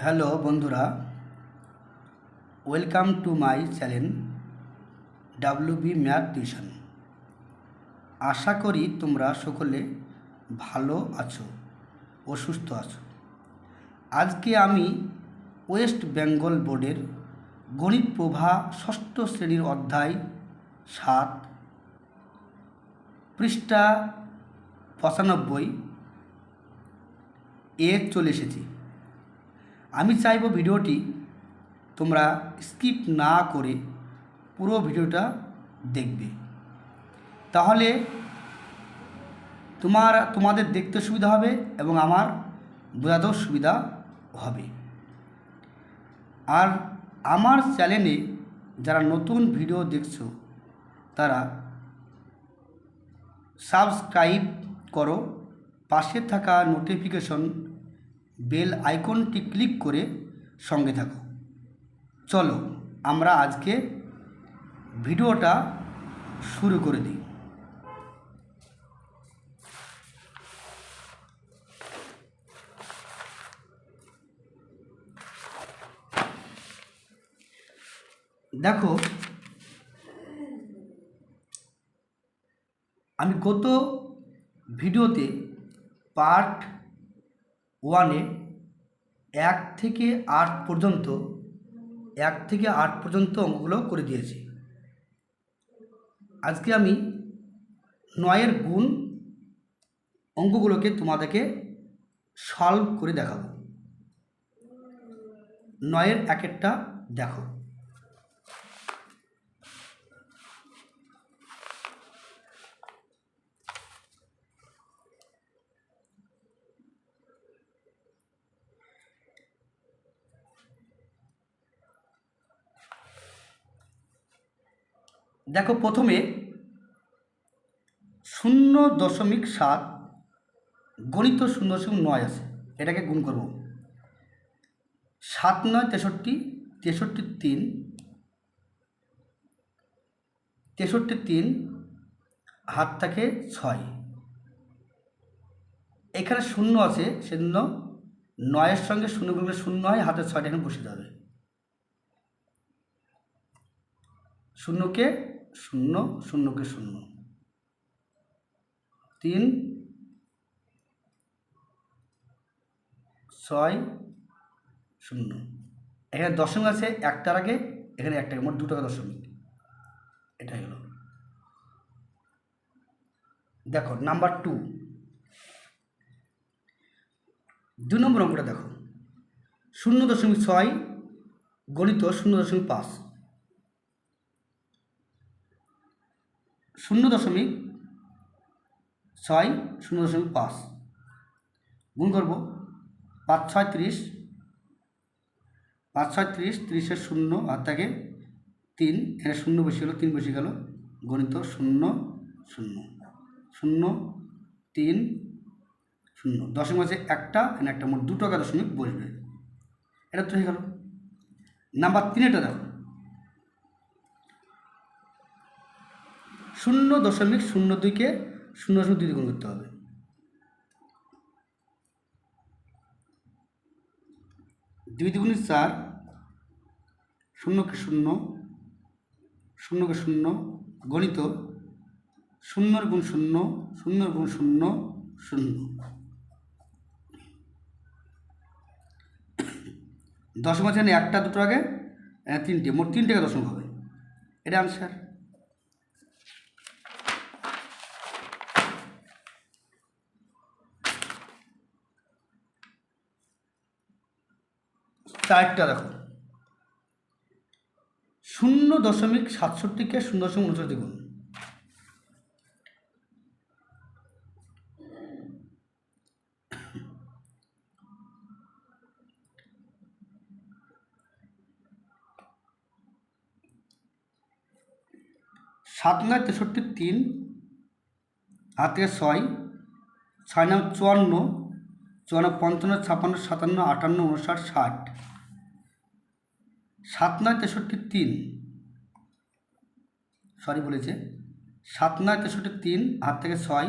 Hello বন্ধুরা, welcome to my channel WB math tuition. আশা করি তোমরা সকলে ভালো আছো ও সুস্থ আছো। আজকে আমি ওয়েস্ট বেঙ্গল বোর্ডের গণিত প্রভা ষষ্ঠ শ্রেণীর অধ্যায় 7 পৃষ্ঠা 95 এ চলে এসেছি। আমি চাইব ভিডিওটি তোমরা স্কিপ না করে পুরো ভিডিওটা দেখবে, তাহলে তোমাদের দেখতে সুবিধা হবে এবং আমার বোঝাতেও সুবিধা হবে। আর আমার চ্যানেলে যারা নতুন ভিডিও দেখছো তারা সাবস্ক্রাইব করো, পাশে থাকা নোটিফিকেশন বেল আইকনটি ক্লিক করে সঙ্গে থাকো। চলো আমরা আজকে ভিডিওটা শুরু করে দিই। দেখো, আমি গত ভিডিওতে পার্ট 1-এ 1 থেকে 8 পর্যন্ত অঙ্কগুলো করে দিয়েছি। আজকে আমি 9-এর গুণ অঙ্কগুলোকে তোমাদেরকে সলভ করে দেখাবো। 9-এর এক একটা দেখো। দেখো, প্রথমে 0.7 গণিত 0.9 আছে, এটাকে গুণ করব। 7 9 63, 63 3 হাত থাকে 6। এখানে 0 আছে, সেজন্য 9-এর সঙ্গে 0 গুণলে 0 হয়, হাতের 6টা এখানে বসিয়ে দেবে। 0কে 0, 0কে 0, 3 6 0। এখানে দশমিক আছে একটার আগে, এখানে একটা, মোট 2 টাকা দশমিক। এটাই হলো। দেখো নাম্বার 2, 2 নম্বর অঙ্কটা দেখো। 0.6 গণিত 0.5, 0.6 0.5 গুণ করব। 5 6 30, 5 6 30, 30-এর 0 হাত থাকে 3, এখানে 0 বেশি হলো, 3 বেশি গেল, গণিত 0 0 0 3 0। দশমিক আছে একটা, এখানে একটা, মোট 2 টাকা দশমিক বসবে। এটা তো হয়ে গেল। নাম্বার 3-এটা দেখো। 0.02-কে 0.2 গুণ করতে হবে। 2 2 4, 0কে 0, 0কে 0, গণিত 0 গুণ 0, 0 গুণ 0 0। দশমিক আছে একটা, দুটো আগে 3টে, মোট 3 টাকা দশমিক হবে। এটা আনসার। চারটা দেখো। 0.67-কে 0.69 গুণ। 7 9 63, 3 হাত থেকে 6, 6 9 54, 54 55 56 58 59 60। 7 9 63, 3 সরি বলেছে, 7 9 63, 3 হাত থেকে 6,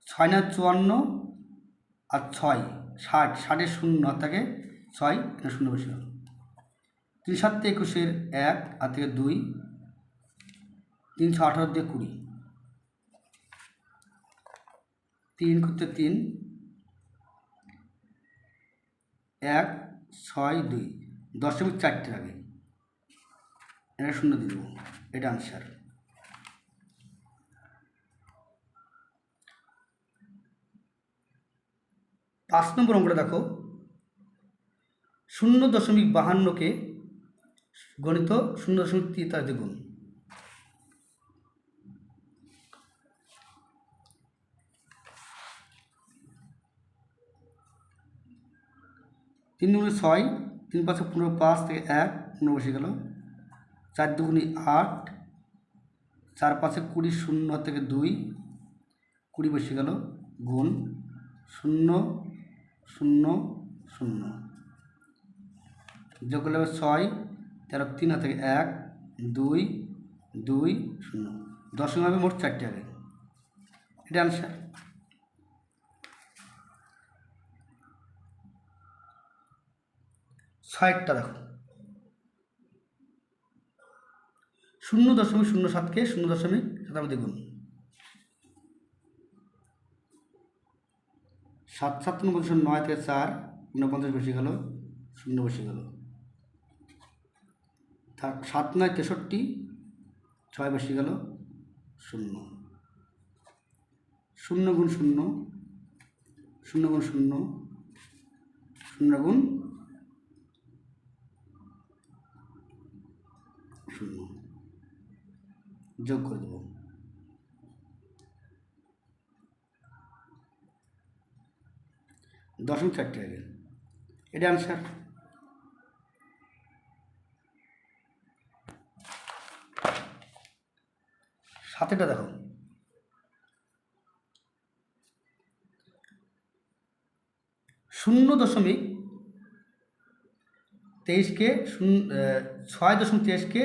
6 9 54 আর 6 ষাট, ষাটের শূন্য হাত থেকে 6 এখানে শূন্য বসে গেল। 3 7 21 1 হাত থেকে 2, 318 দিয়ে 20, 3 করতে 3, 1 6 2, 10.4 আগে এটা শূন্য দিয়ে দেবো, এটা আনসার। পাঁচ নম্বর অঙ্কটা দেখো, 0.52কে গণিত 0.43 দিয়ে গুণ। তিন দুগুণে 6, 3 5 15, 5 থেকে 1 15 বসে গেল। 4 দুগুণে 8, 4 5 20, শূন্য থেকে 2 20 বসে গেল, গুণ 0 0 0 যোগ করলে 6 13 3 থেকে 1 2 2 0, দশমিক হবে মোট 4টে আগে, এটা আনসার। ছয়টা দেখো, 0.07কে 0.7 গুণ। 7 7 9 থেকে 4 49 বসে গেল, শূন্য বসে গেল। 7 9 63, 6 বসে গেল, শূন্য। 0 গুণ 0, 0 গুণ 0, 0 গুণ 0, যোগ করে দেবো। দশমিক 4টে আগে, এটা আনসার। সাতেরটা দেখো, 0.23কে 6.23কে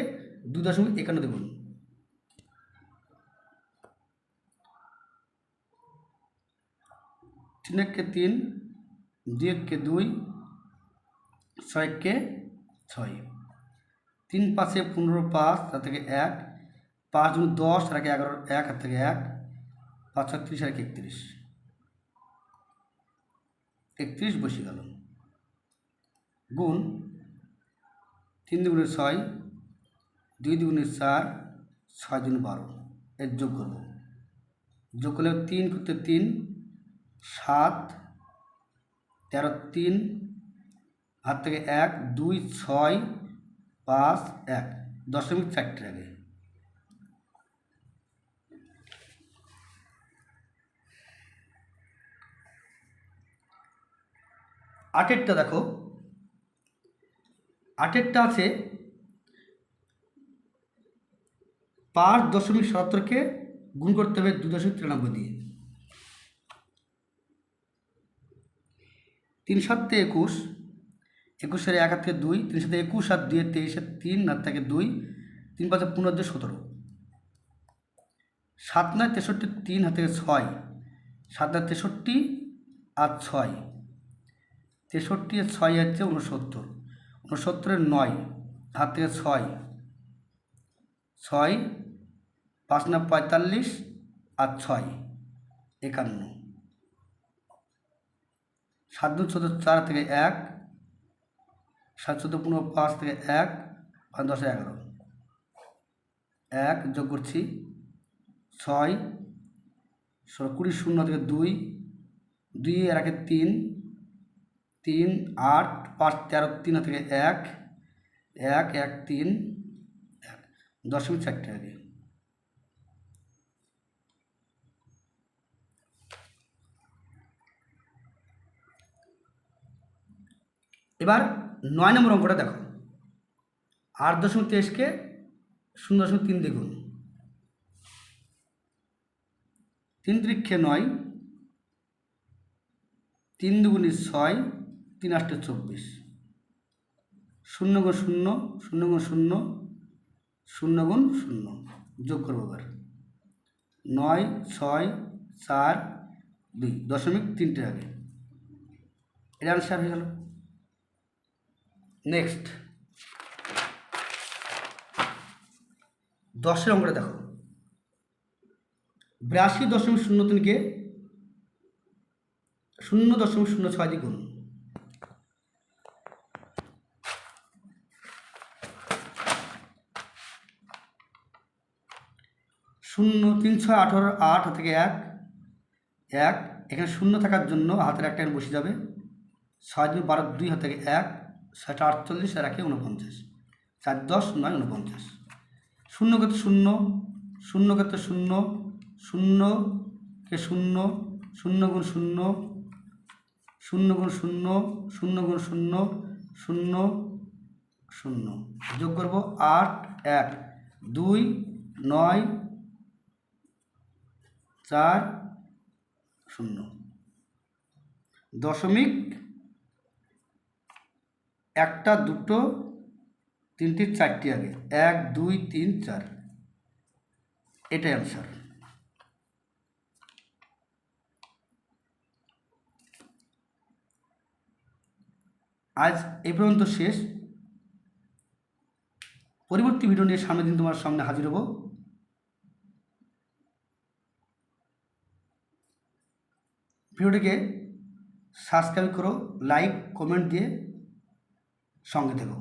2.51 গুণ। 3 1 3, 2 1 2, 6 1 6, 3 5 15, 5 তার থেকে 1, 5 2 10 আর 11 1 হাত থেকে 1, 5 6 30 আর 31 31 বসে গেল, গুণ 3 দুগুণে 6, 2 দুগুণে 4, 6 দুগুণে 12, এর যোগ করব। যোগ করলে 3 করতে 3, 7 13 3 হাত থেকে 1 2 6 5 1, 0.4টে আগে, আটেরটা দেখো, আটেরটা আছে 5.77কে গুণ করতে হবে 2.93 দিয়ে। 3 7 21, 21 1 হাত থেকে 2, 3 7 21 আর 2 23 3 হাত থেকে 2, 3 5 15 17, 7 9 63 3 হাত থেকে 6, 7 9 63 আর 6, 63 আর 6 হচ্ছে 69, 69 9 হাত থেকে 6, 6 5 9 45 আর 6 51, 7 2 14 4 থেকে 1, 7 14 15 5 থেকে 1, 5 10 11, 1 যোগ করছি 6 20 0 থেকে 2, 2 এর আগে 3, 3 8 5 13 3 থেকে 1 1 1 3 1, 0.4টে আগে, এবার 9 নম্বর অঙ্কটা দেখো, 8.23কে 0.3 দিয়ে গুণ। 3 3 9, 3 দুগুণে 6, 3 8 24, 0 গুণ 0, 0 গুণ 0, 0 গুণ 0, যোগ করবো এবার। 9 6 4 2, 0.3টে আগে, এটা আনসার হয়ে গেল। নেক্সট 10 অঙ্কটা দেখো, 82.03কে 0.06 দিয়ে গুণ। 0 3 6 18 8 থেকে 1 1, এখানে শূন্য থাকার জন্য হাতের একটা বসে যাবে। 6 2 12 2 হাত থেকে 1, 7 48 আর 1 49, 4 10 9 49। শূন্য ক্ষেত্রে শূন্য, শূন্য ক্ষেত্রে শূন্য, শূন্যকে শূন্য, শূন্য গুণ শূন্য, শূন্য গুণ শূন্য, শূন্য গুণ শূন্য, শূন্য শূন্য, যোগ করব 8 1 2 9 4 0, দশমিক 1টা 2টো 3টে 4টে আগে 1 2 3 4, এটাই অ্যান্সার। আজ এই পর্যন্ত শেষ। পরবর্তী ভিডিও নিয়ে সামনের দিন তোমার সামনে হাজির হব। ভিডিওটিকে সাবস্ক্রাইব করো, লাইক কমেন্ট দিয়ে সঙ্গে থেকো।